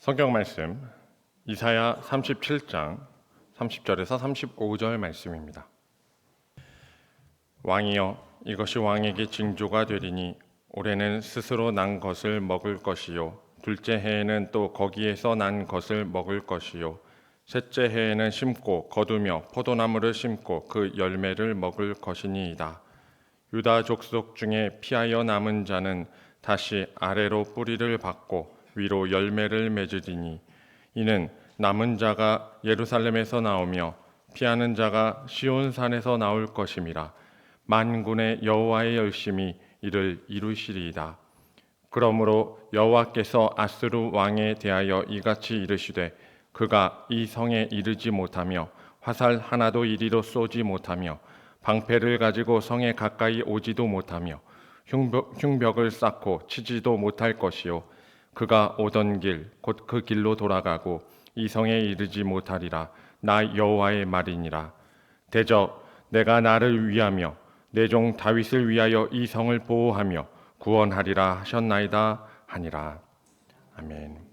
성경 말씀 이사야 37장 30절에서 35절 말씀입니다. 왕이여, 이것이 왕에게 징조가 되리니 올해는 스스로 난 것을 먹을 것이요, 둘째 해에는 또 거기에서 난 것을 먹을 것이요, 셋째 해에는 심고 거두며 포도나무를 심고 그 열매를 먹을 것이니이다. 유다 족속 중에 피하여 남은 자는 다시 아래로 뿌리를 받고 위로 열매를 맺으리니, 이는 남은 자가 예루살렘에서 나오며 피하는 자가 시온산에서 나올 것임이라. 만군의 여호와의 열심히 이를 이루시리이다. 그러므로 여호와께서 아스루 왕에 대하여 이같이 이르시되, 그가 이 성에 이르지 못하며 화살 하나도 이리로 쏘지 못하며 방패를 가지고 성에 가까이 오지도 못하며 흉벽을 쌓고 치지도 못할 것이요, 그가 오던 길 곧 그 길로 돌아가고 이 성에 이르지 못하리라. 나 여호와의 말이니라. 대저 내가 나를 위하며 내 종 다윗을 위하여 이 성을 보호하며 구원하리라 하셨나이다 하니라. 아멘.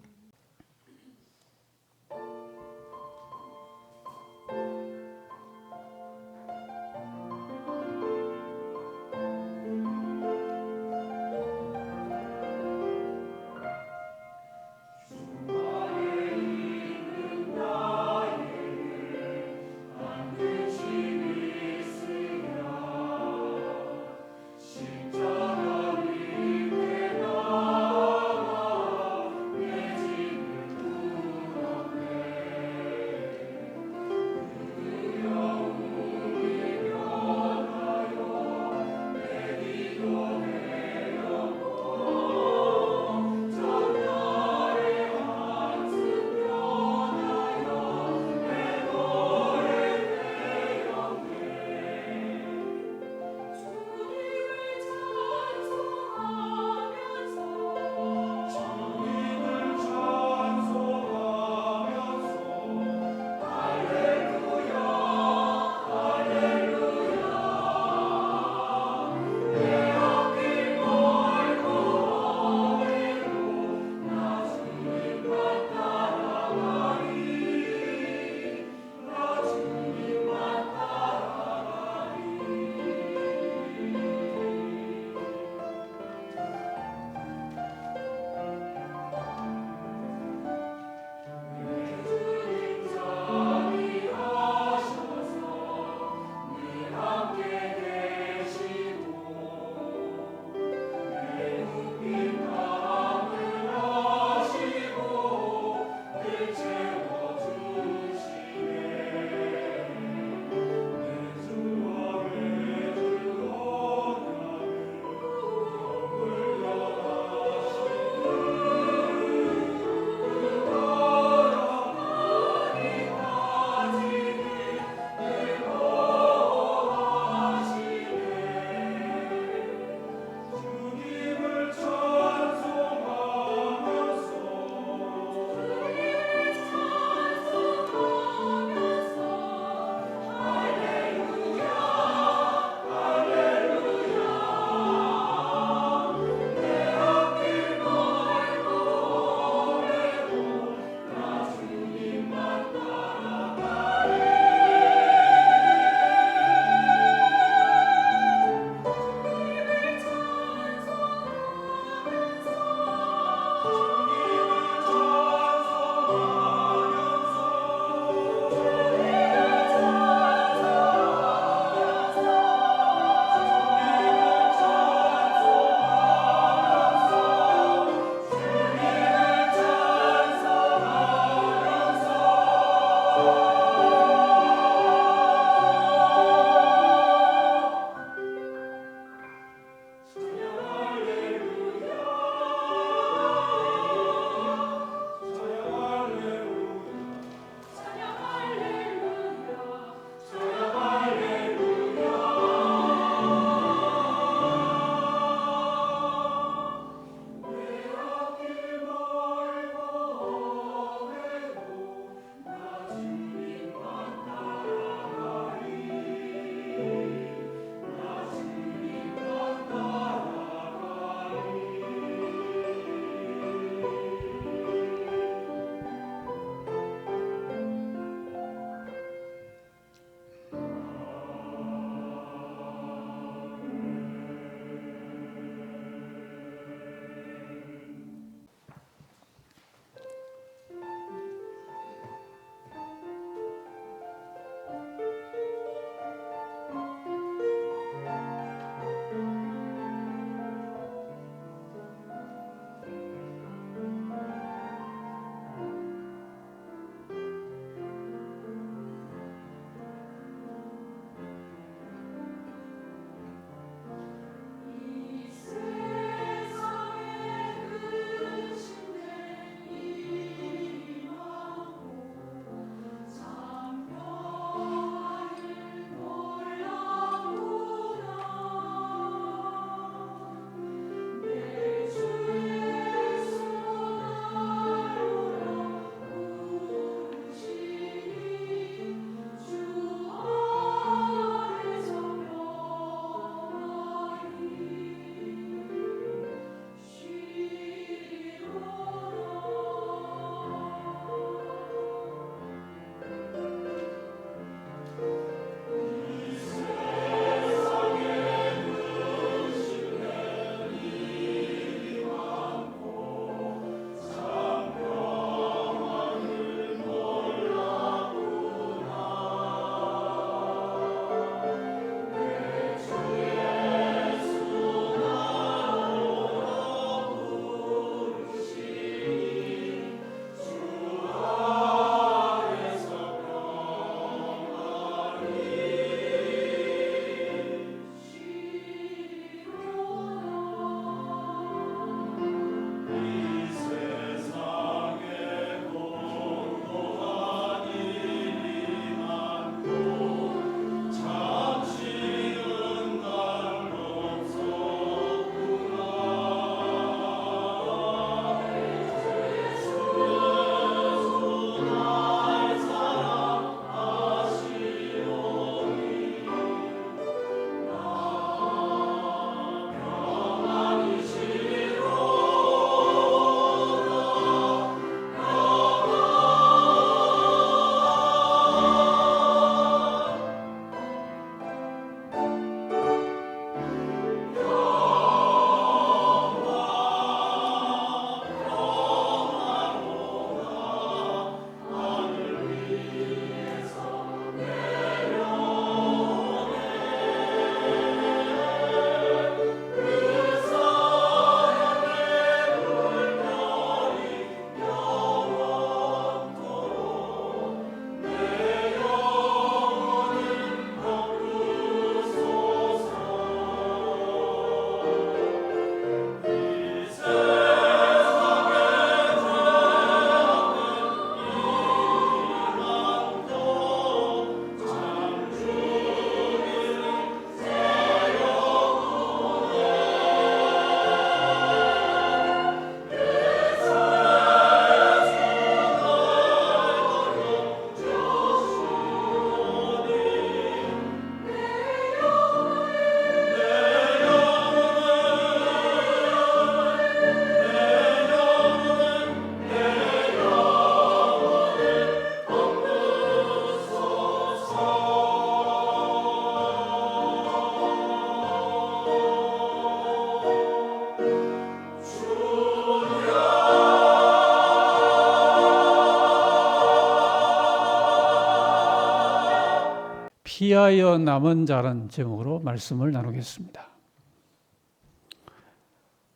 피하여 남은 자라는 제목으로 말씀을 나누겠습니다.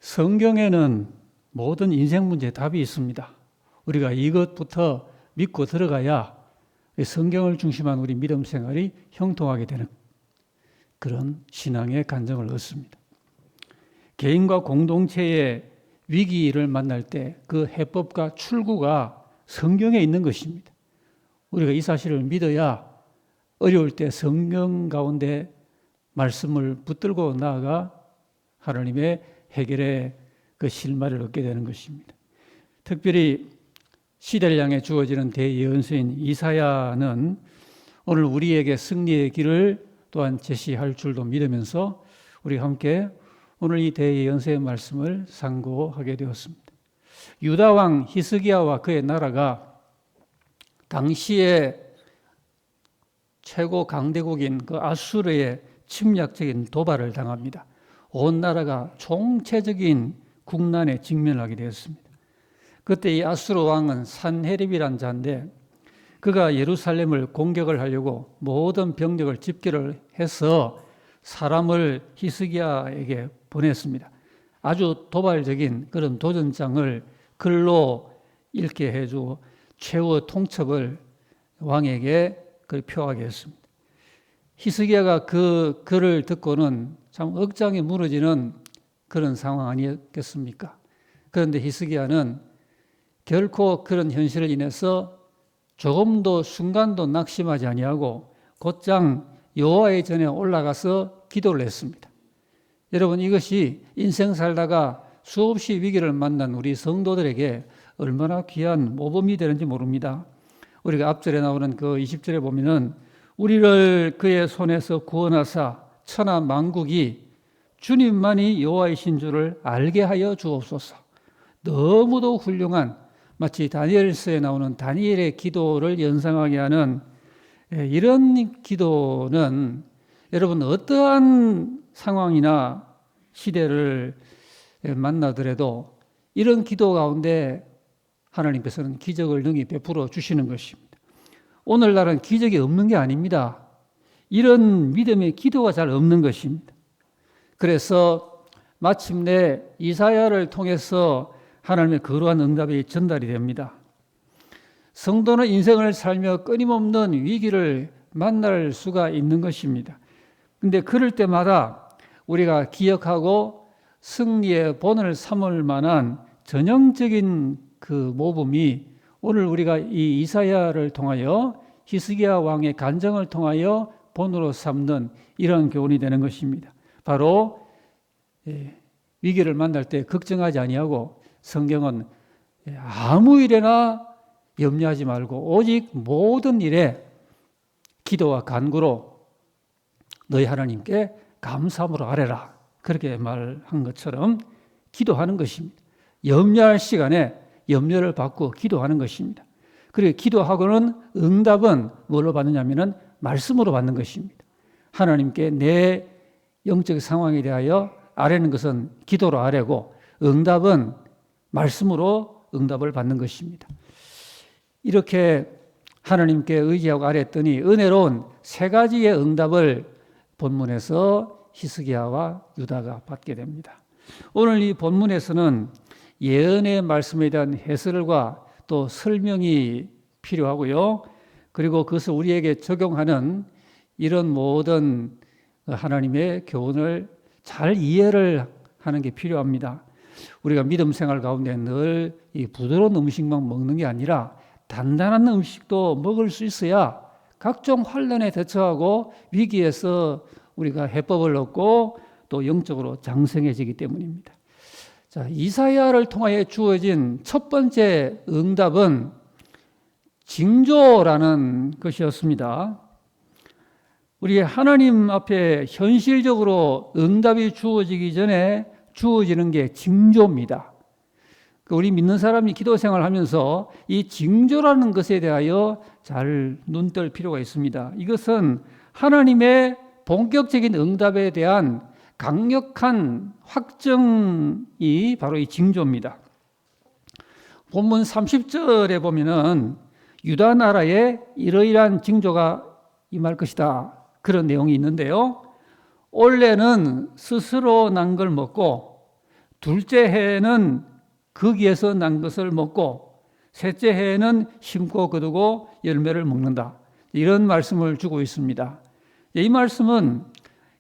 성경에는 모든 인생 문제에 답이 있습니다. 우리가 이것부터 믿고 들어가야 성경을 중심한 우리 믿음 생활이 형통하게 되는 그런 신앙의 간증을 얻습니다. 개인과 공동체의 위기를 만날 때 그 해법과 출구가 성경에 있는 것입니다. 우리가 이 사실을 믿어야 어려울 때 성경 가운데 말씀을 붙들고 나아가 하나님의 해결의 그 실마리를 얻게 되는 것입니다. 특별히 시대를 향해 주어지는 대예언서인 이사야는 오늘 우리에게 승리의 길을 또한 제시할 줄도 믿으면서 우리 함께 오늘 이 대예언서의 말씀을 상고하게 되었습니다. 유다 왕 히스기야와 그의 나라가 당시에 최고 강대국인 그 아수르의 침략적인 도발을 당합니다. 온 나라가 총체적인 국난에 직면하게 되었습니다. 그때 이 아수르 왕은 산헤립이란 자인데 그가 예루살렘을 공격을 하려고 모든 병력을 집결을 해서 사람을 히스기야에게 보냈습니다. 아주 도발적인 그런 도전장을 글로 읽게 해주고 최후 통첩을 왕에게 표하게 했습니다. 히스기야가 그 글을 듣고는 참 억장이 무너지는 그런 상황 아니었겠습니까? 그런데 히스기야는 결코 그런 현실을 인해서 조금도 순간도 낙심하지 아니하고 곧장 여호와의 전에 올라가서 기도를 했습니다. 여러분, 이것이 인생 살다가 수없이 위기를 만난 우리 성도들에게 얼마나 귀한 모범이 되는지 모릅니다. 우리가 앞절에 나오는 그 20절에 보면은 우리를 그의 손에서 구원하사 천하 만국이 주님만이 여호와이신 줄을 알게 하여 주옵소서. 너무도 훌륭한 마치 다니엘서에 나오는 다니엘의 기도를 연상하게 하는 이런 기도는 여러분 어떠한 상황이나 시대를 만나더라도 이런 기도 가운데 하나님께서는 기적을 능히 베풀어 주시는 것입니다. 오늘날은 기적이 없는 게 아닙니다. 이런 믿음의 기도가 잘 없는 것입니다. 그래서 마침내 이사야를 통해서 하나님의 거룩한 응답이 전달이 됩니다. 성도는 인생을 살며 끊임없는 위기를 만날 수가 있는 것입니다. 그런데 그럴 때마다 우리가 기억하고 승리의 본을 삼을 만한 전형적인 그 모범이 오늘 우리가 이 이사야를 통하여 히스기야 왕의 간증을 통하여 본으로 삼는 이런 교훈이 되는 것입니다. 바로 위기를 만날 때 걱정하지 아니하고 성경은 아무 일에나 염려하지 말고 오직 모든 일에 기도와 간구로 너희 하나님께 감사함으로 아뢰라. 그렇게 말한 것처럼 기도하는 것입니다. 염려할 시간에 염려를 받고 기도하는 것입니다. 그리고 기도하고는 응답은 뭘로 받느냐면은 말씀으로 받는 것입니다. 하나님께 내 영적 상황에 대하여 아뢰는 것은 기도로 아뢰고 응답은 말씀으로 응답을 받는 것입니다. 이렇게 하나님께 의지하고 아뢰었더니 은혜로운 세 가지의 응답을 본문에서 히스기야와 유다가 받게 됩니다. 오늘 이 본문에서는 예언의 말씀에 대한 해설과 또 설명이 필요하고요. 그리고 그것을 우리에게 적용하는 이런 모든 하나님의 교훈을 잘 이해를 하는 게 필요합니다. 우리가 믿음 생활 가운데 늘 이 부드러운 음식만 먹는 게 아니라 단단한 음식도 먹을 수 있어야 각종 환난에 대처하고 위기에서 우리가 해법을 얻고 또 영적으로 장성해지기 때문입니다. 자, 이사야를 통하여 주어진 첫 번째 응답은 징조라는 것이었습니다. 우리 하나님 앞에 현실적으로 응답이 주어지기 전에 주어지는 게 징조입니다. 우리 믿는 사람이 기도 생활을 하면서 이 징조라는 것에 대하여 잘 눈뜰 필요가 있습니다. 이것은 하나님의 본격적인 응답에 대한 강력한 확정이 바로 이 징조입니다. 본문 30절에 보면은 유다 나라에 이러이러한 징조가 임할 것이다 그런 내용이 있는데요. 올해는 스스로 난 걸 먹고, 둘째 해에는 거기에서 난 것을 먹고, 셋째 해에는 심고 거두고 열매를 먹는다. 이런 말씀을 주고 있습니다. 이 말씀은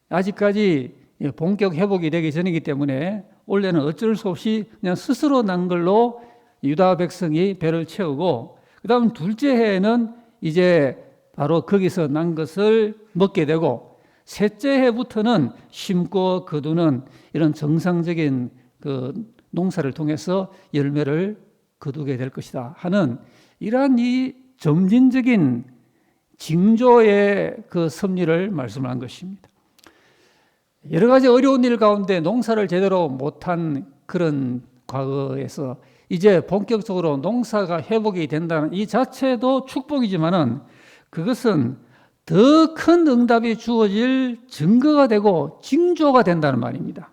아직까지 본격 회복이 되기 전이기 때문에 원래는 어쩔 수 없이 그냥 스스로 난 걸로 유다 백성이 배를 채우고, 그 다음 둘째 해에는 이제 바로 거기서 난 것을 먹게 되고, 셋째 해부터는 심고 거두는 이런 정상적인 그 농사를 통해서 열매를 거두게 될 것이다 하는 이러한 이 점진적인 징조의 그 섭리를 말씀한 것입니다. 여러 가지 어려운 일 가운데 농사를 제대로 못한 그런 과거에서 이제 본격적으로 농사가 회복이 된다는 이 자체도 축복이지만은 그것은 더 큰 응답이 주어질 증거가 되고 징조가 된다는 말입니다.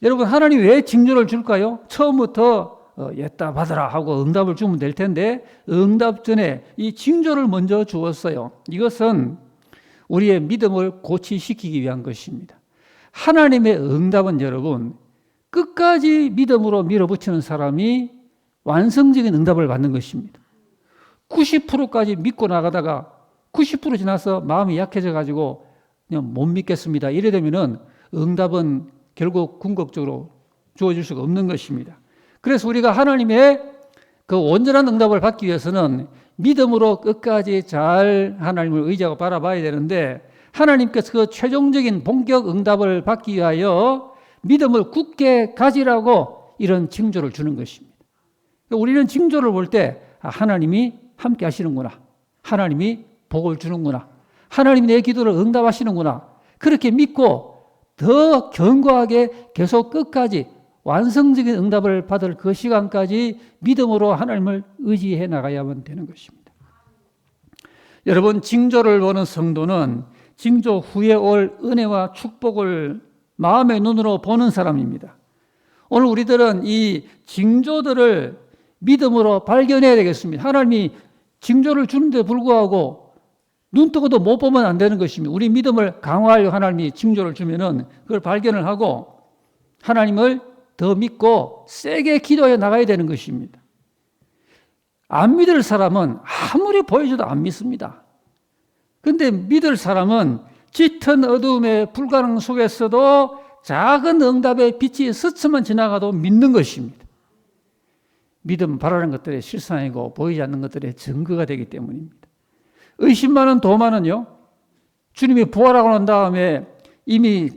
여러분, 하나님 왜 징조를 줄까요? 처음부터 옛다 받아라 하고 응답을 주면 될 텐데 응답 전에 이 징조를 먼저 주었어요. 이것은 우리의 믿음을 고취시키기 위한 것입니다. 하나님의 응답은 여러분, 끝까지 믿음으로 밀어붙이는 사람이 완성적인 응답을 받는 것입니다. 90%까지 믿고 나가다가 90% 지나서 마음이 약해져 가지고 그냥 못 믿겠습니다. 이래 되면은 응답은 결국 궁극적으로 주어질 수가 없는 것입니다. 그래서 우리가 하나님의 그 온전한 응답을 받기 위해서는 믿음으로 끝까지 잘 하나님을 의지하고 바라봐야 되는데, 하나님께서 그 최종적인 본격 응답을 받기 위하여 믿음을 굳게 가지라고 이런 징조를 주는 것입니다. 우리는 징조를 볼 때 하나님이 함께 하시는구나, 하나님이 복을 주는구나, 하나님이 내 기도를 응답하시는구나, 그렇게 믿고 더 견고하게 계속 끝까지 완성적인 응답을 받을 그 시간까지 믿음으로 하나님을 의지해 나가야만 되는 것입니다. 여러분, 징조를 보는 성도는 징조 후에 올 은혜와 축복을 마음의 눈으로 보는 사람입니다. 오늘 우리들은 이 징조들을 믿음으로 발견해야 되겠습니다. 하나님이 징조를 주는데 불구하고 눈 뜨고도 못 보면 안 되는 것입니다. 우리 믿음을 강화하려 하나님이 징조를 주면은 그걸 발견을 하고 하나님을 더 믿고 세게 기도해 나가야 되는 것입니다. 안 믿을 사람은 아무리 보여줘도 안 믿습니다. 그런데 믿을 사람은 짙은 어두움의 불가능 속에서도 작은 응답의 빛이 스치면 지나가도 믿는 것입니다. 믿음 바라는 것들의 실상이고 보이지 않는 것들의 증거가 되기 때문입니다. 의심 많은 도마는요, 주님이 부활하고 난 다음에 이미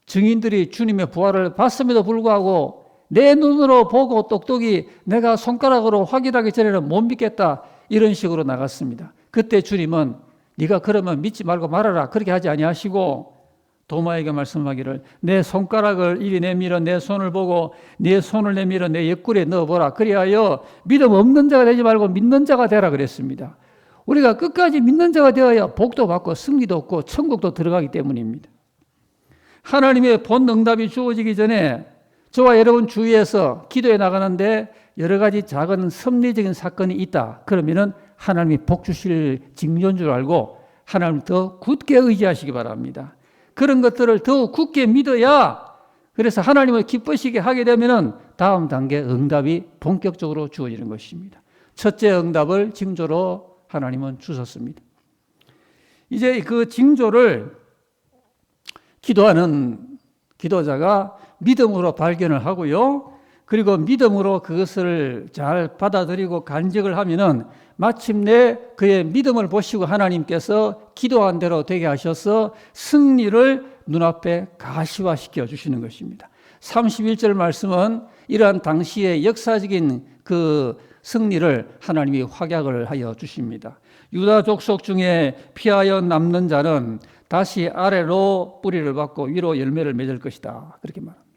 증인들이 주님의 부활을 봤음에도 불구하고 내 눈으로 보고 똑똑히 내가 손가락으로 확인하기 전에는 못 믿겠다, 이런 식으로 나갔습니다. 그때 주님은 네가 그러면 믿지 말고 말아라, 그렇게 하지 아니하시고 도마에게 말씀하기를 내 손가락을 이리 내밀어 내 손을 보고 내 손을 내밀어 내 옆구리에 넣어보라, 그리하여 믿음 없는 자가 되지 말고 믿는 자가 되라 그랬습니다. 우리가 끝까지 믿는 자가 되어야 복도 받고 승리도 얻고 천국도 들어가기 때문입니다. 하나님의 본 응답이 주어지기 전에 저와 여러분 주위에서 기도해 나가는데 여러 가지 작은 섭리적인 사건이 있다, 그러면은 하나님이 복 주실 징조인 줄 알고 하나님을 더 굳게 의지하시기 바랍니다. 그런 것들을 더욱 굳게 믿어야, 그래서 하나님을 기쁘시게 하게 되면은 다음 단계 응답이 본격적으로 주어지는 것입니다. 첫째 응답을 징조로 하나님은 주셨습니다. 이제 그 징조를 기도하는 기도자가 믿음으로 발견을 하고요, 그리고 믿음으로 그것을 잘 받아들이고 간직을 하면은 마침내 그의 믿음을 보시고 하나님께서 기도한 대로 되게 하셔서 승리를 눈앞에 가시화시켜 주시는 것입니다. 31절 말씀은 이러한 당시의 역사적인 그 승리를 하나님이 확약을 하여 주십니다. 유다 족속 중에 피하여 남는 자는 다시 아래로 뿌리를 받고 위로 열매를 맺을 것이다, 그렇게 말합니다.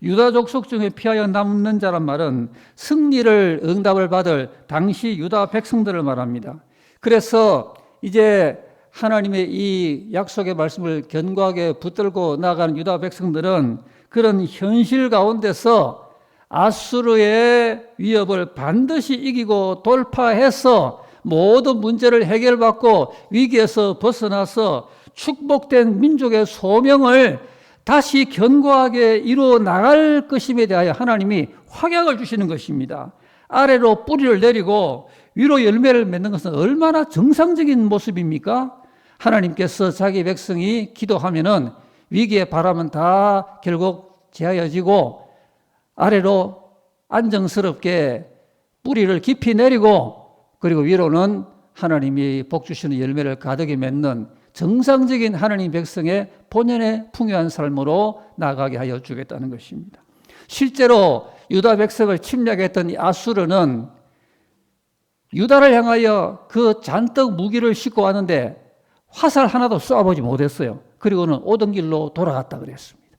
유다 족속 중에 피하여 남는 자란 말은 승리를 응답을 받을 당시 유다 백성들을 말합니다. 그래서 이제 하나님의 이 약속의 말씀을 견고하게 붙들고 나가는 유다 백성들은 그런 현실 가운데서 아수르의 위협을 반드시 이기고 돌파해서 모든 문제를 해결받고 위기에서 벗어나서 축복된 민족의 소명을 다시 견고하게 이루어 나갈 것임에 대하여 하나님이 확약을 주시는 것입니다. 아래로 뿌리를 내리고 위로 열매를 맺는 것은 얼마나 정상적인 모습입니까? 하나님께서 자기 백성이 기도하면은 위기의 바람은 다 결국 제하여지고 아래로 안정스럽게 뿌리를 깊이 내리고 그리고 위로는 하나님이 복 주시는 열매를 가득히 맺는 정상적인 하나님 백성의 본연의 풍요한 삶으로 나아가게 하여 주겠다는 것입니다. 실제로 유다 백성을 침략했던 이 아수르는 유다를 향하여 그 잔뜩 무기를 싣고 왔는데 화살 하나도 쏘아보지 못했어요. 그리고는 오던 길로 돌아갔다 그랬습니다.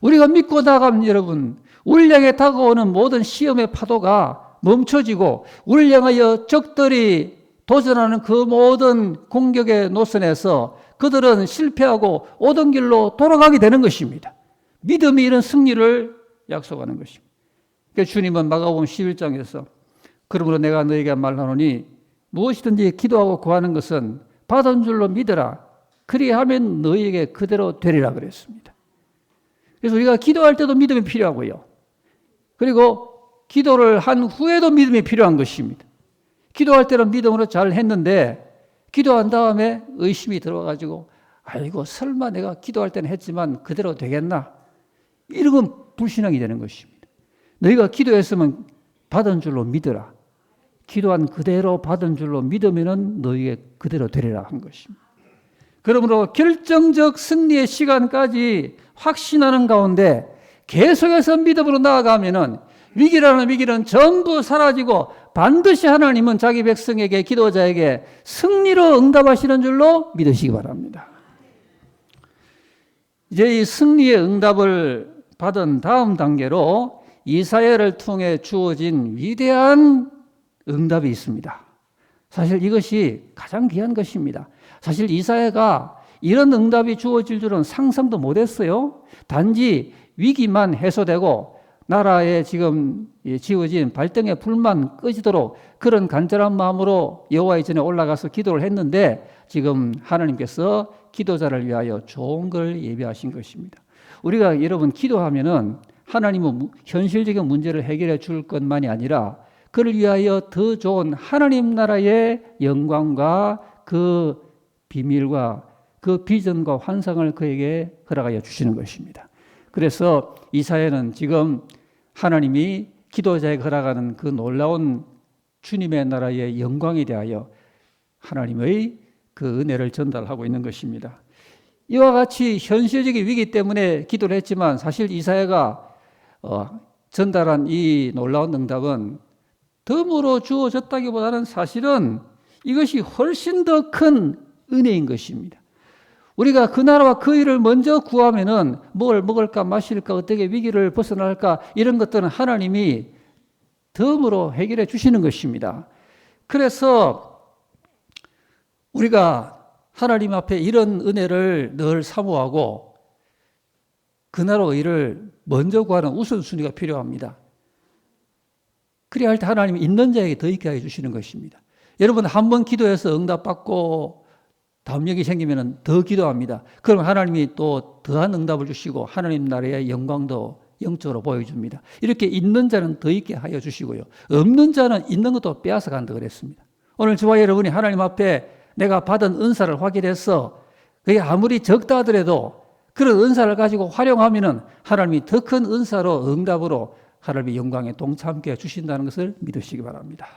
우리가 믿고 나가면 여러분, 우리를 향해 다가오는 모든 시험의 파도가 멈춰지고 우리를 향하여 적들이 도전하는 그 모든 공격의 노선에서 그들은 실패하고 오던 길로 돌아가게 되는 것입니다. 믿음이 이런 승리를 약속하는 것입니다. 그래서 주님은 마가복음 11장에서 그러므로 내가 너에게 말하노니 무엇이든지 기도하고 구하는 것은 받은 줄로 믿어라. 그리하면 너희에게 그대로 되리라 그랬습니다. 그래서 우리가 기도할 때도 믿음이 필요하고요. 그리고 기도를 한 후에도 믿음이 필요한 것입니다. 기도할 때는 믿음으로 잘 했는데 기도한 다음에 의심이 들어가지고 아이고 설마 내가 기도할 때는 했지만 그대로 되겠나? 이런 건 불신앙이 되는 것입니다. 너희가 기도했으면 받은 줄로 믿어라. 기도한 그대로 받은 줄로 믿으면 너희에게 그대로 되리라 한 것입니다. 그러므로 결정적 승리의 시간까지 확신하는 가운데 계속해서 믿음으로 나아가면은 위기라는 위기는 전부 사라지고 반드시 하나님은 자기 백성에게 기도자에게 승리로 응답하시는 줄로 믿으시기 바랍니다. 이제 이 승리의 응답을 받은 다음 단계로 이사야를 통해 주어진 위대한 응답이 있습니다. 사실 이것이 가장 귀한 것입니다. 사실 이사야가 이런 응답이 주어질 줄은 상상도 못했어요. 단지 위기만 해소되고 나라에 지금 지어진 발등의 불만 꺼지도록 그런 간절한 마음으로 여호와의 전에 올라가서 기도를 했는데 지금 하나님께서 기도자를 위하여 좋은 걸 예비하신 것입니다. 우리가 여러분 기도하면은 하나님은 현실적인 문제를 해결해 줄 것만이 아니라 그를 위하여 더 좋은 하나님 나라의 영광과 그 비밀과 그 비전과 환상을 그에게 허락하여 주시는 것입니다. 그래서 이사야는 지금 하나님이 기도자에게 허락하는 그 놀라운 주님의 나라의 영광에 대하여 하나님의 그 은혜를 전달하고 있는 것입니다. 이와 같이 현실적인 위기 때문에 기도를 했지만 사실 이사야가 전달한 이 놀라운 응답은 덤으로 주어졌다기보다는 사실은 이것이 훨씬 더 큰 은혜인 것입니다. 우리가 그 나라와 그 일을 먼저 구하면은 뭘 먹을까 마실까 어떻게 위기를 벗어날까 이런 것들은 하나님이 덤으로 해결해 주시는 것입니다. 그래서 우리가 하나님 앞에 이런 은혜를 늘 사모하고 그 나라의 일을 먼저 구하는 우선순위가 필요합니다. 그래야 할 때 하나님이 있는 자에게 더 있게 해주시는 것입니다. 여러분 한 번 기도해서 응답받고 담력이 생기면 더 기도합니다. 그럼 하나님이 또 더한 응답을 주시고 하나님 나라의 영광도 영적으로 보여줍니다. 이렇게 있는 자는 더 있게 하여 주시고요. 없는 자는 있는 것도 빼앗아 간다 그랬습니다. 오늘 저와 여러분이 하나님 앞에 내가 받은 은사를 확인해서 그게 아무리 적다 하더라도 그런 은사를 가지고 활용하면은 하나님이 더 큰 은사로 응답으로 하나님의 영광에 동참케 주신다는 것을 믿으시기 바랍니다.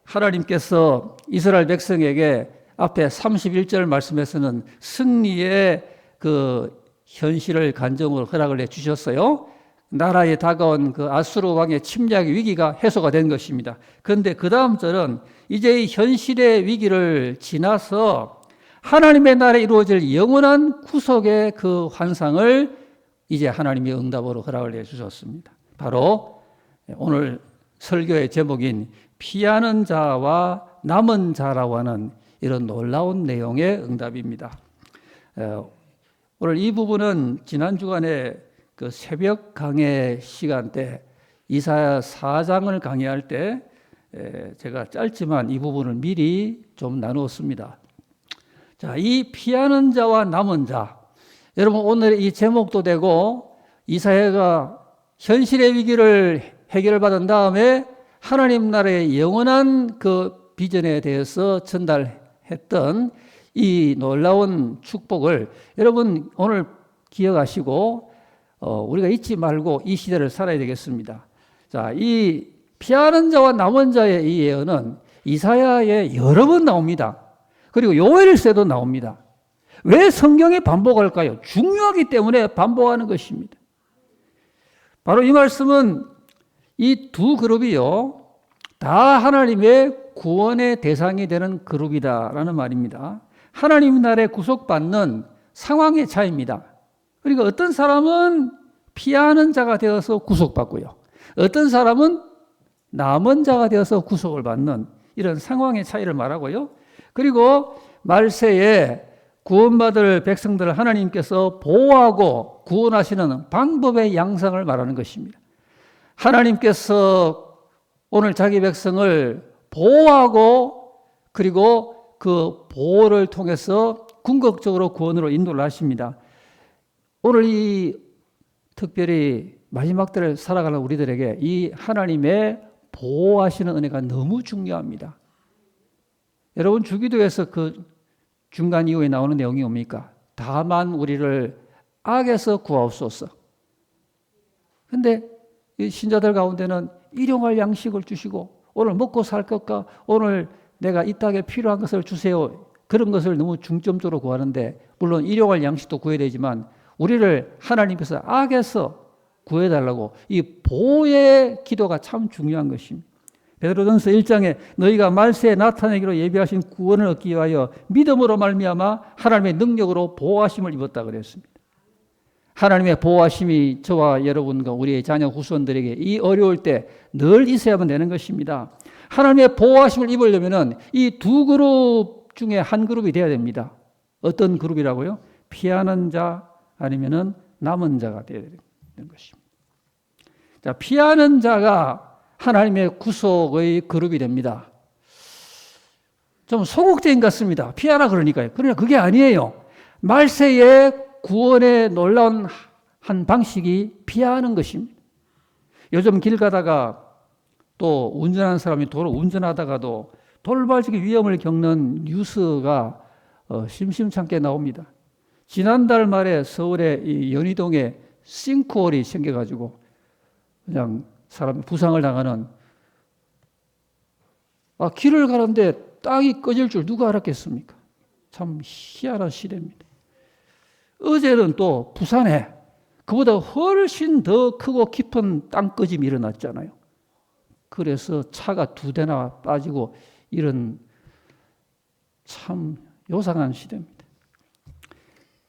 하나님께서 이스라엘 백성에게 앞에 31절 말씀에서는 승리의 그 현실을 간정으로 허락을 해 주셨어요. 나라에 다가온 그 아수르 왕의 침략의 위기가 해소가 된 것입니다. 그런데 그 다음 절은 이제 이 현실의 위기를 지나서 하나님의 나라에 이루어질 영원한 구속의 그 환상을 이제 하나님의 응답으로 허락을 해 주셨습니다. 바로 오늘 설교의 제목인 피하는 자와 남은 자라고 하는 이런 놀라운 내용의 응답입니다. 오늘 이 부분은 지난 주간에 그 새벽 강의 시간 때 이사야 4장을 강의할 때 제가 짧지만 이 부분을 미리 좀 나누었습니다. 자, 이 피하는 자와 남은 자. 여러분, 오늘 이 제목도 되고 이사야가 현실의 위기를 해결받은 다음에 하나님 나라의 영원한 그 비전에 대해서 전달했던 이 놀라운 축복을 여러분 오늘 기억하시고 우리가 잊지 말고 이 시대를 살아야 되겠습니다. 자, 이 피하는 자와 남은 자의 이 예언은 이사야에 여러 번 나옵니다. 그리고 요엘서에도 나옵니다. 왜 성경에 반복할까요? 중요하기 때문에 반복하는 것입니다. 바로 이 말씀은 이 두 그룹이요, 다 하나님의 구원의 대상이 되는 그룹이다라는 말입니다. 하나님 나라에 구속받는 상황의 차이입니다. 그러니까 어떤 사람은 피하는 자가 되어서 구속받고요, 어떤 사람은 남은 자가 되어서 구속을 받는 이런 상황의 차이를 말하고요. 그리고 말세에 구원받을 백성들을 하나님께서 보호하고 구원하시는 방법의 양상을 말하는 것입니다. 하나님께서 오늘 자기 백성을 보호하고 그리고 그 보호를 통해서 궁극적으로 구원으로 인도를 하십니다. 오늘 이 특별히 마지막 때를 살아가는 우리들에게 이 하나님의 보호하시는 은혜가 너무 중요합니다. 여러분, 주기도에서 그 중간 이후에 나오는 내용이 뭡니까? 다만 우리를 악에서 구하옵소서. 근데 이 신자들 가운데는 일용할 양식을 주시고 오늘 먹고 살 것과 오늘 내가 이 땅에 필요한 것을 주세요, 그런 것을 너무 중점적으로 구하는데, 물론 일용할 양식도 구해야 되지만 우리를 하나님께서 악에서 구해달라고 이 보호의 기도가 참 중요한 것입니다. 베드로전서 1장에 너희가 말세에 나타내기로 예비하신 구원을 얻기 위하여 믿음으로 말미암아 하나님의 능력으로 보호하심을 입었다 그랬습니다. 하나님의 보호하심이 저와 여러분과 우리의 자녀 후손들에게 이 어려울 때 늘 있어야만 되는 것입니다. 하나님의 보호하심을 입으려면 이 두 그룹 중에 한 그룹이 되어야 됩니다. 어떤 그룹이라고요? 피하는 자 아니면은 남은 자가 되어야 되는 것입니다. 자, 피하는 자가 하나님의 구속의 그룹이 됩니다. 좀 소극적인 것 같습니다. 피하라 그러니까요. 그러나 그게 아니에요. 말세의 구원의 놀라운 한 방식이 피하는 것입니다. 요즘 길 가다가 또 운전하는 사람이 도로 운전하다가도 돌발적인 위험을 겪는 뉴스가 심심찮게 나옵니다. 지난달 말에 서울의 이 연희동에 싱크홀이 생겨가지고 그냥 사람이 부상을 당하는, 길을 가는데 땅이 꺼질 줄 누가 알았겠습니까? 참 희한한 시대입니다. 어제는 또 부산에 그보다 훨씬 더 크고 깊은 땅꺼짐이 일어났잖아요. 그래서 차가 2대나 빠지고 이런 참 요상한 시대입니다.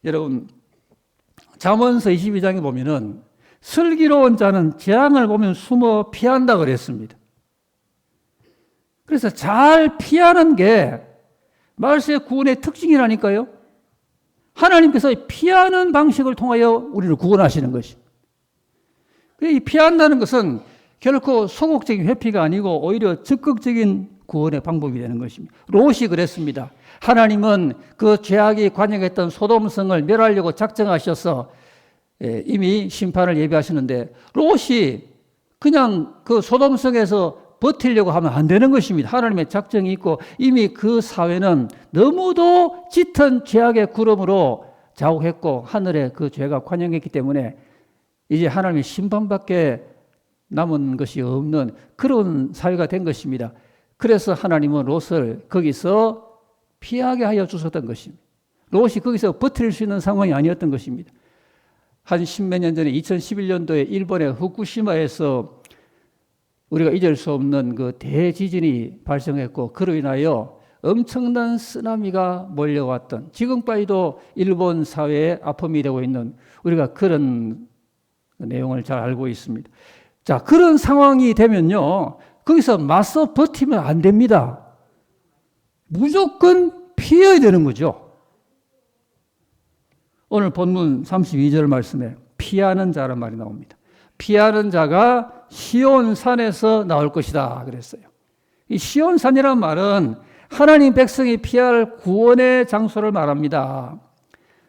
여러분, 잠언서 22장에 보면은 슬기로운 자는 재앙을 보면 숨어 피한다 그랬습니다. 그래서 잘 피하는 게 말세 구원의 특징이라니까요. 하나님께서 피하는 방식을 통하여 우리를 구원하시는 것입니다. 이 피한다는 것은 결코 소극적인 회피가 아니고 오히려 적극적인 구원의 방법이 되는 것입니다. 롯이 그랬습니다. 하나님은 그 죄악이 관영했던 소돔성을 멸하려고 작정하셔서 이미 심판을 예비하시는데 롯이 그냥 그 소돔성에서 버티려고 하면 안 되는 것입니다. 하나님의 작정이 있고 이미 그 사회는 너무도 짙은 죄악의 구름으로 자욱했고 하늘에 그 죄가 관영했기 때문에 이제 하나님의 심판밖에 남은 것이 없는 그런 사회가 된 것입니다. 그래서 하나님은 롯을 거기서 피하게 하여 주셨던 것입니다. 롯이 거기서 버틸 수 있는 상황이 아니었던 것입니다. 한 10몇 년 전에 2011년도에 일본의 후쿠시마에서 우리가 잊을 수 없는 그 대지진이 발생했고 그로 인하여 엄청난 쓰나미가 몰려왔던, 지금까지도 일본 사회의 아픔이 되고 있는 우리가 그런 내용을 잘 알고 있습니다. 자, 그런 상황이 되면요, 거기서 맞서 버티면 안 됩니다. 무조건 피해야 되는 거죠. 오늘 본문 32절 말씀에 피하는 자란 말이 나옵니다. 피하는 자가 시온산에서 나올 것이다 그랬어요. 이 시온산이라는 말은 하나님 백성이 피할 구원의 장소를 말합니다.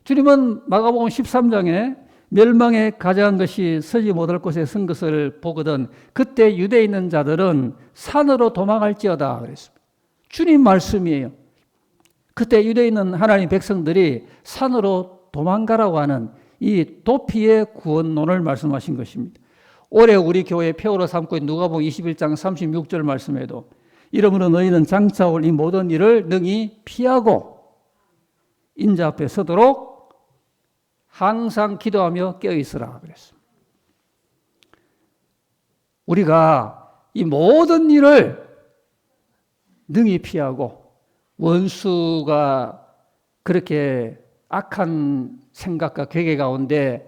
주님은 마가복음 13장에 멸망에 가져간 것이 서지 못할 곳에 선 것을 보거든 그때 유대에 있는 자들은 산으로 도망할지어다 그랬습니다. 주님 말씀이에요. 그때 유대에 있는 하나님 백성들이 산으로 도망가라고 하는 이 도피의 구원론을 말씀하신 것입니다. 올해 우리 교회 폐허로 삼고 있는 누가복음 21장 36절 말씀에도 이러므로 너희는 장차 올 이 모든 일을 능히 피하고 인자 앞에 서도록 항상 기도하며 깨어있으라 그랬습니다. 우리가 이 모든 일을 능히 피하고 원수가 그렇게 악한 생각과 괴계 가운데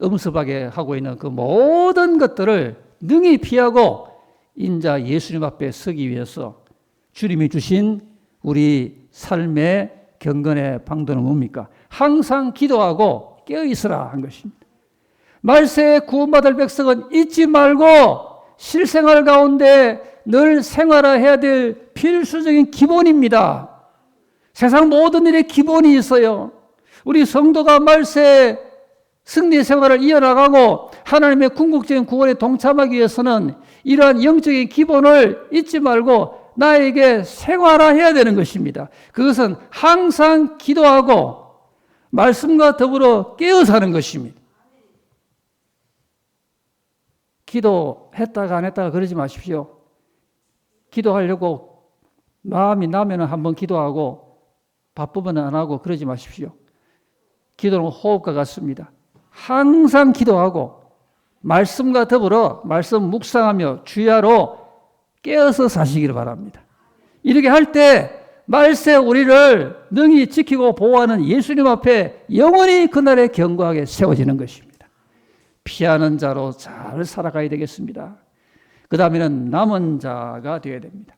엄습하게 하고 있는 그 모든 것들을 능히 피하고 인자 예수님 앞에 서기 위해서 주님이 주신 우리 삶의 경건의 방도는 뭡니까? 항상 기도하고 깨어있으라 한 것입니다. 말세에 구원받을 백성은 잊지 말고 실생활 가운데 늘 생활해야 될 필수적인 기본입니다. 세상 모든 일에 기본이 있어요. 우리 성도가 말세 승리 생활을 이어나가고 하나님의 궁극적인 구원에 동참하기 위해서는 이러한 영적인 기본을 잊지 말고 나에게 생활화해야 되는 것입니다. 그것은 항상 기도하고 말씀과 더불어 깨어 사는 것입니다. 기도했다가 안 했다가 그러지 마십시오. 기도하려고 마음이 나면 한번 기도하고 바쁘면 안 하고 그러지 마십시오. 기도는 호흡과 같습니다. 항상 기도하고 말씀과 더불어 말씀 묵상하며 주야로 깨어서 사시기를 바랍니다. 이렇게 할 때 말세 우리를 능히 지키고 보호하는 예수님 앞에 영원히 그날에 견고하게 세워지는 것입니다. 피하는 자로 잘 살아가야 되겠습니다. 그 다음에는 남은 자가 되어야 됩니다.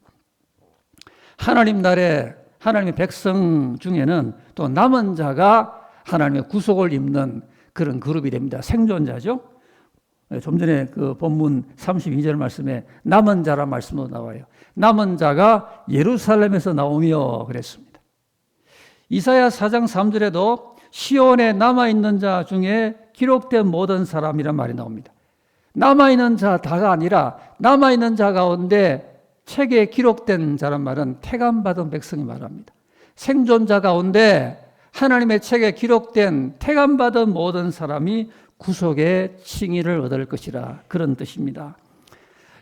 하나님 나라에 하나님의 백성 중에는 또 남은 자가 하나님의 구속을 입는 그런 그룹이 됩니다. 생존자죠. 좀 전에 그 본문 32절 말씀에 남은 자란 말씀도 나와요. 남은 자가 예루살렘에서 나오며 그랬습니다. 이사야 4장 3절에도 시온에 남아있는 자 중에 기록된 모든 사람이란 말이 나옵니다. 남아있는 자 다가 아니라 남아있는 자 가운데 책에 기록된 자란 말은 택함받은 백성이 말합니다. 생존자 가운데 하나님의 책에 기록된 택함받은 모든 사람이 구속의 칭의를 얻을 것이라 그런 뜻입니다.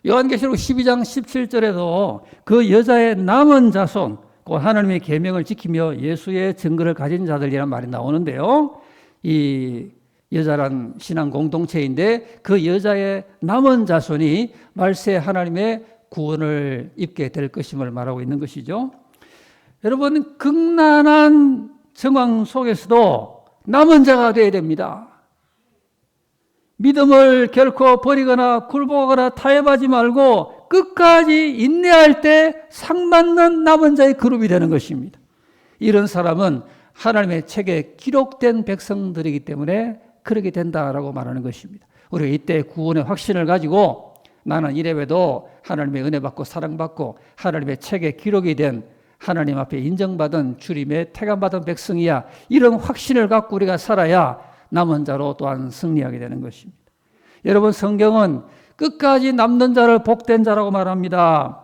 요한계시록 12장 17절에도 그 여자의 남은 자손, 곧 하나님의 계명을 지키며 예수의 증거를 가진 자들이라는 말이 나오는데요. 이 여자란 신앙 공동체인데 그 여자의 남은 자손이 말세 하나님의 구원을 입게 될 것임을 말하고 있는 것이죠. 여러분, 극난한 정황 속에서도 남은 자가 되어야 됩니다. 믿음을 결코 버리거나 굴복하거나 타협하지 말고 끝까지 인내할 때 상맞는 남은 자의 그룹이 되는 것입니다. 이런 사람은 하나님의 책에 기록된 백성들이기 때문에 그렇게 된다라고 말하는 것입니다. 우리가 이때 구원의 확신을 가지고 나는 이래봬도 하나님의 은혜 받고 사랑받고 하나님의 책에 기록이 된 하나님 앞에 인정받은 주님의 택함받은 백성이야. 이런 확신을 갖고 우리가 살아야 남은 자로 또한 승리하게 되는 것입니다. 여러분, 성경은 끝까지 남는 자를 복된 자라고 말합니다.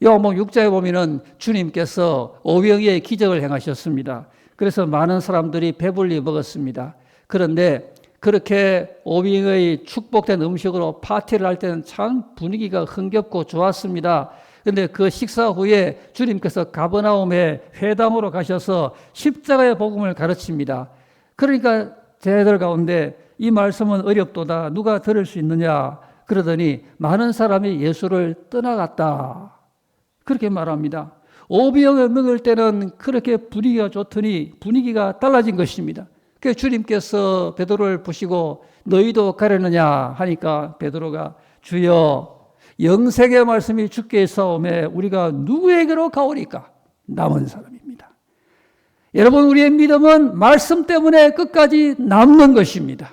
요한복음 6장에 보면은 주님께서 오병이의 기적을 행하셨습니다. 그래서 많은 사람들이 배불리 먹었습니다. 그런데 그렇게 오병이의 축복된 음식으로 파티를 할 때는 참 분위기가 흥겹고 좋았습니다. 그런데 그 식사 후에 주님께서 가버나움에 회당으로 가셔서 십자가의 복음을 가르칩니다. 그러니까 제자들 가운데 이 말씀은 어렵도다. 누가 들을 수 있느냐? 그러더니 많은 사람이 예수를 떠나갔다. 그렇게 말합니다. 오병을 먹을 때는 그렇게 분위기가 좋더니 분위기가 달라진 것입니다. 그래서 주님께서 베드로를 부시고 너희도 가려느냐 하니까 베드로가 주여 영생의 말씀이 주께 있사오매 우리가 누구에게로 가오리까? 남은 사람입니다. 여러분, 우리의 믿음은 말씀 때문에 끝까지 남는 것입니다.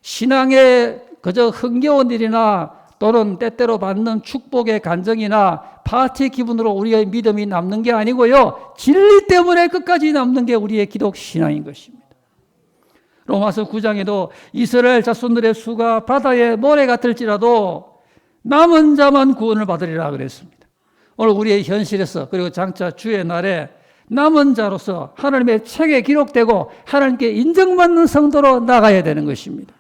신앙에 그저 흥겨운 일이나 또는 때때로 받는 축복의 간증이나 파티 기분으로 우리의 믿음이 남는 게 아니고요. 진리 때문에 끝까지 남는 게 우리의 기독 신앙인 것입니다. 로마서 9장에도 이스라엘 자손들의 수가 바다의 모래 같을지라도 남은 자만 구원을 받으리라 그랬습니다. 오늘 우리의 현실에서 그리고 장차 주의 날에 남은 자로서 하나님의 책에 기록되고 하나님께 인정받는 성도로 나가야 되는 것입니다.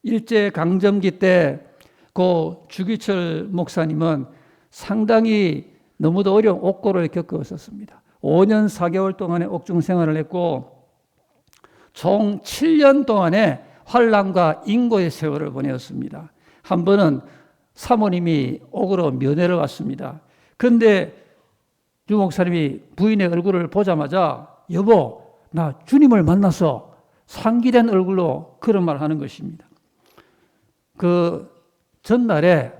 일제강점기 때 고 주기철 목사님은 상당히 너무도 어려운 옥고를 겪었었습니다. 5년 4개월 동안의 옥중 생활을 했고 총 7년 동안의 환난과 인고의 세월을 보내었습니다. 한 번은 사모님이 옥으로 면회를 왔습니다. 그런데 유 목사님이 부인의 얼굴을 보자마자 여보, 나 주님을 만나서 상기된 얼굴로 그런 말을 하는 것입니다. 그 전날에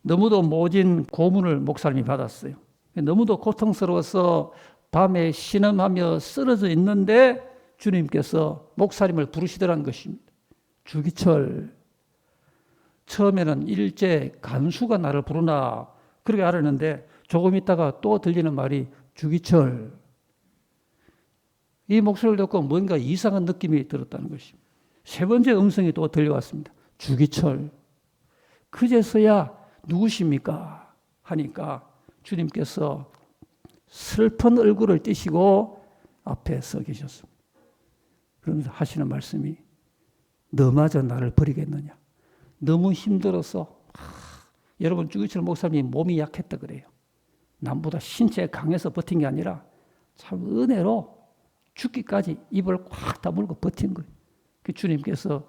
너무도 모진 고문을 목사님이 받았어요. 너무도 고통스러워서 밤에 신음하며 쓰러져 있는데 주님께서 목사님을 부르시더라는 것입니다. 주기철, 처음에는 일제 간수가 나를 부르나 그렇게 알았는데 조금 있다가 또 들리는 말이 주기철. 이 목소리를 듣고 뭔가 이상한 느낌이 들었다는 것입니다. 세 번째 음성이 또 들려왔습니다. 주기철. 그제서야 누구십니까? 하니까 주님께서 슬픈 얼굴을 띠시고 앞에 서 계셨습니다. 그러면서 하시는 말씀이 너마저 나를 버리겠느냐. 너무 힘들어서 여러분 주기철 목사님이 몸이 약했다 그래요. 남보다 신체 강해서 버틴 게 아니라 참 은혜로 죽기까지 입을 꽉 다물고 버틴 거예요. 그 주님께서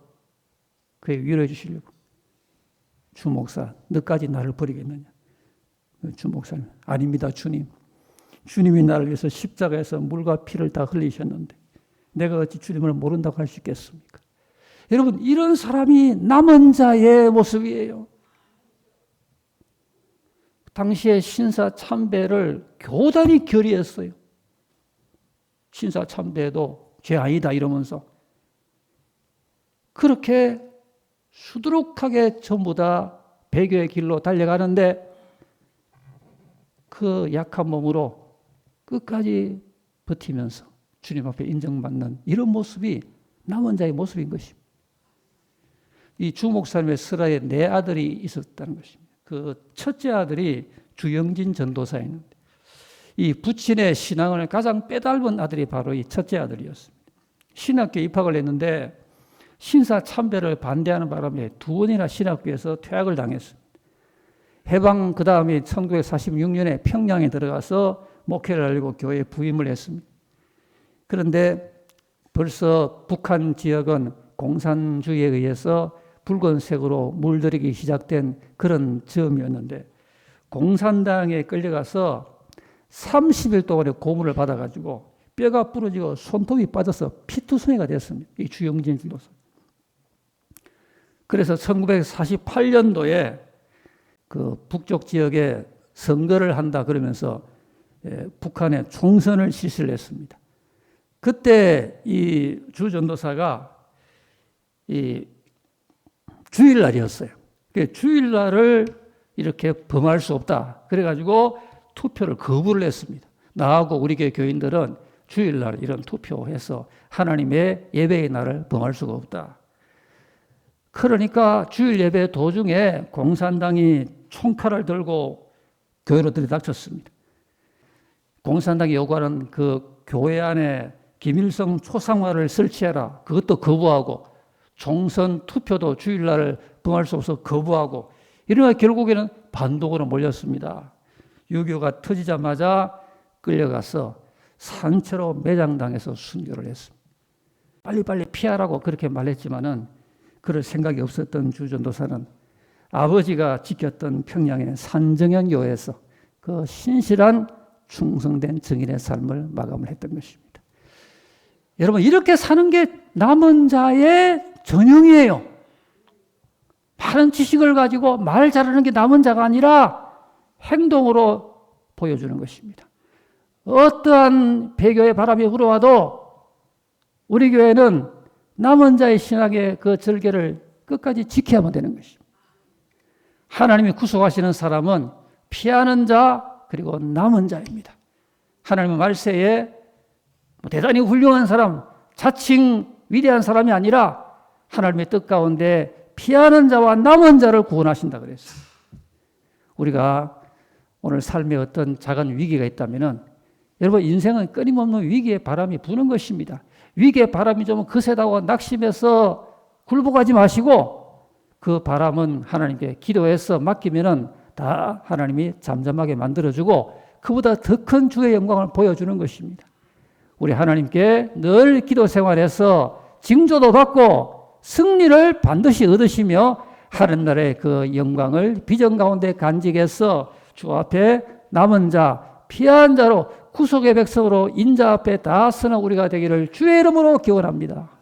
그에 위로해 주시려고 주 목사 너까지 나를 버리겠느냐. 주 목사님 아닙니다 주님. 주님이 나를 위해서 십자가에서 물과 피를 다 흘리셨는데 내가 어찌 주님을 모른다고 할 수 있겠습니까? 여러분 이런 사람이 남은 자의 모습이에요. 당시에 신사 참배를 교단이 결의했어요. 신사 참배도 죄 아니다 이러면서 그렇게 수두룩하게 전부 다 배교의 길로 달려가는데 그 약한 몸으로 끝까지 버티면서 주님 앞에 인정받는 이런 모습이 남은 자의 모습인 것입니다. 이 주 목사님의 슬하에 네 아들이 있었다는 것입니다. 그 첫째 아들이 주영진 전도사였는데 이 부친의 신앙을 가장 빼닮은 아들이 바로 이 첫째 아들이었습니다. 신학교에 입학을 했는데 신사 참배를 반대하는 바람에 2번이나 신학교에서 퇴학을 당했습니다. 해방 그 다음에 1946년에 평양에 들어가서 목회를 하려고 교회에 부임을 했습니다. 그런데 벌써 북한 지역은 공산주의에 의해서 붉은색으로 물들이기 시작된 그런 즈음이었는데 공산당에 끌려가서 30일 동안의 고문을 받아가지고 뼈가 부러지고 손톱이 빠져서 피투성이가 됐습니다. 이 주영진 전도사. 그래서 1948년도에 그 북쪽 지역에 선거를 한다 그러면서 북한에 총선을 실시를 했습니다. 그때 이 주 전도사가 이 주일날이었어요. 주일날을 이렇게 범할 수 없다. 그래가지고 투표를 거부를 했습니다. 나하고 우리 교회 교인들은 주일날 이런 투표해서 하나님의 예배의 날을 범할 수가 없다. 그러니까 주일 예배 도중에 공산당이 총칼을 들고 교회로 들이닥쳤습니다. 공산당이 요구하는 그 교회 안에 김일성 초상화를 설치해라. 그것도 거부하고 총선 투표도 주일날 범할 수 없어 거부하고 이러나 결국에는 반동으로 몰렸습니다. 6.25가 터지자마자 끌려가서 산채로 매장당해서 순교를 했습니다. 빨리빨리 피하라고 그렇게 말했지만은 그럴 생각이 없었던 주 전도사는 아버지가 지켰던 평양의 산정현 교회에서 그 신실한 충성된 증인의 삶을 마감을 했던 것입니다. 여러분 이렇게 사는 게 남은 자의 전형이에요. 많은 지식을 가지고 말 잘하는 게 남은 자가 아니라 행동으로 보여주는 것입니다. 어떠한 배교의 바람이 불어와도 우리 교회는 남은 자의 신학의 그 절개를 끝까지 지켜야만 되는 것입니다. 하나님이 구속하시는 사람은 피하는 자 그리고 남은 자입니다. 하나님의 말세에 대단히 훌륭한 사람, 자칭 위대한 사람이 아니라 하나님의 뜻 가운데 피하는 자와 남은 자를 구원하신다 그랬어요. 우리가 오늘 삶에 어떤 작은 위기가 있다면은 여러분 인생은 끊임없는 위기의 바람이 부는 것입니다. 위기의 바람이 좀 거세다고 낙심해서 굴복하지 마시고 그 바람은 하나님께 기도해서 맡기면은 다 하나님이 잠잠하게 만들어주고 그보다 더 큰 주의 영광을 보여주는 것입니다. 우리 하나님께 늘 기도 생활에서 징조도 받고 승리를 반드시 얻으시며 하늘나라의 그 영광을 비전 가운데 간직해서 주 앞에 남은 자, 피한 자로 구속의 백성으로 인자 앞에 다 서는 우리가 되기를 주의 이름으로 기원합니다.